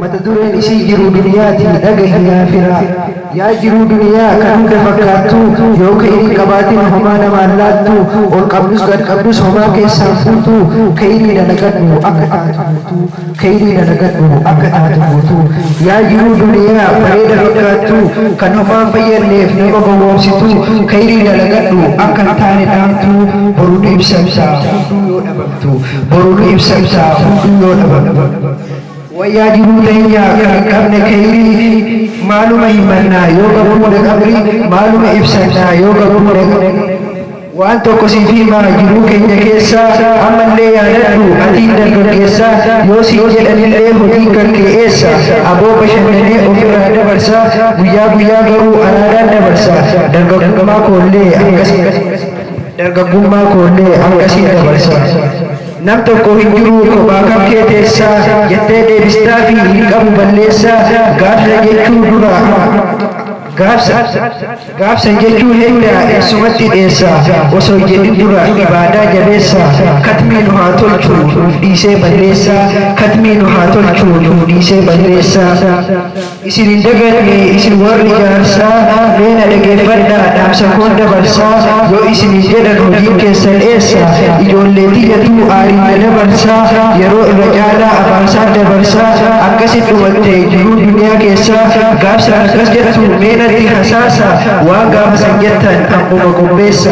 mata dureen isii jiru duniyaati dhagahi yaafira yaa jiru duniyaa kan hunda fakkaattu yoo ka'inii qabaatiin homaa namaan laattu ol qabdus gad qabdus homaa keessaan fuutu ka'inii dalagadhu akka taatu guutu ka'inii dalagadhu akka taatu guutu yaa jiru duniyaa bareeda fakkaattu kan homaa fayyadneef nama gowwoomsitu ka'inii dalagadhu akka hin taane dhaamtu boruun ibsamtaa hunduu yoo dhabamtu boruun ibsamtaa hunduu yoo dhabamtu wayyaa jiruu teenya kan qabne kayrii maaluma himannaa yoo gabumure qabri maaluma ibsannaa yoo gabumure waan tokko siif himaa jiruu keenya keessa ammallee yaadadhu atiin dargaggeessa yoo siin jedhanillee hojii kan keessa aboo bashannanee ofirraa dabarsa guyyaa guyyaa garuu araadaan dabarsa dargaggummaa koollee akkasii dabarsa nam tokko hin jiru kophaa kan kee teessa jettee deebistaa fi hin qabu balleessa gaafsa jechuu dura gaafsan jechuu hedda eessumatti dheessa osoo jedhin dura ibaadaa jabeessa katmii nu haa tolchu nuuf dhiisee balleessa katmii nu haa tolchu nuuf dhiisee balleessa isin hin daganne isin warri jaarsaa meena dhageeffadhaa dhaamsa koon dabarsaa yoo isin hin jedhan hojiin keessan eessa ijoollee xiyyatuu aariin dabarsaa yeroo irra caalaa abaarsaa dabarsaa akkasit dhumatte jiruu duniyaa keessaa gaafsa akkas jettu meena hasasa waan gaafa san jettan hambuma qopheessa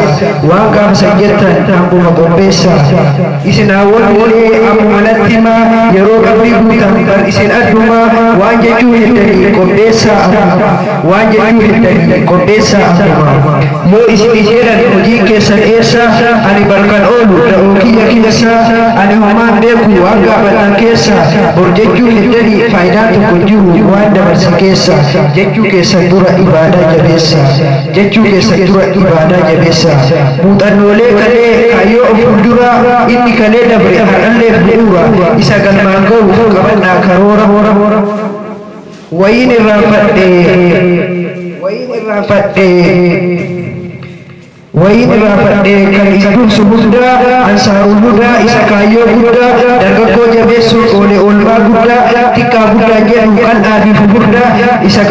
waan gaafa san jettan hambuma qopheessa isin hawwanillee ammuma natti himaa yeroo qabrii guutan kan isin adduma waan jechuu heddanii qopheessa waan jechuu heddanii qopheessa yoo isin jedhan hojii keessan eessa ani balkan oolu da'oo kiyya keessa ani homaan beeku waan gaafatan keessa bor jechuu heddanii faayidaan tokko jiru waan dabarsa keessa jechuu keessan dura ibadaa jabeessa jechuu keessa dura ibadaa jabeessa muuxannoolee kalee kayyoo of fuuldura inni kalee dabre har'allee bu'uura isa galmaan ga'uuf qabannaa karoora wayin irraanfadhe kan isa dursu guddaa ansaaruu guddaa isa kaayyoo guddaa dargaggoo jabeessuun oole oolmaa guddaa xiqqaa guddaa jedhu kan dhaabifu guddaa isa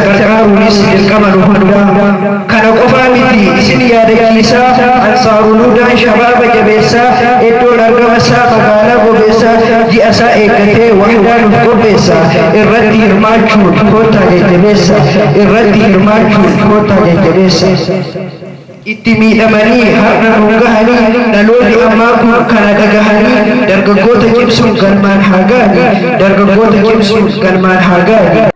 gargaaruunis dirqama nu hundaa kana qofaa miti isin yaadachiisaa ansaaruu guddaa shabaaba jabeessaa iddoon argamasaa magaalaa bobeessaa ji'asaa eeggatee wahdaa nuuf qopheessa irratti hirmaachuun koottaa jajjabeessa irratti hirmaachuun koottaa jajjabeessa itti miidhamanii har'a nu gahanii dhaloonni ammaa kun kana dhagahanii dargaggoota cimsuun galmaan haa ga'anii dargaggoota cimsuun galmaan haa ga'anii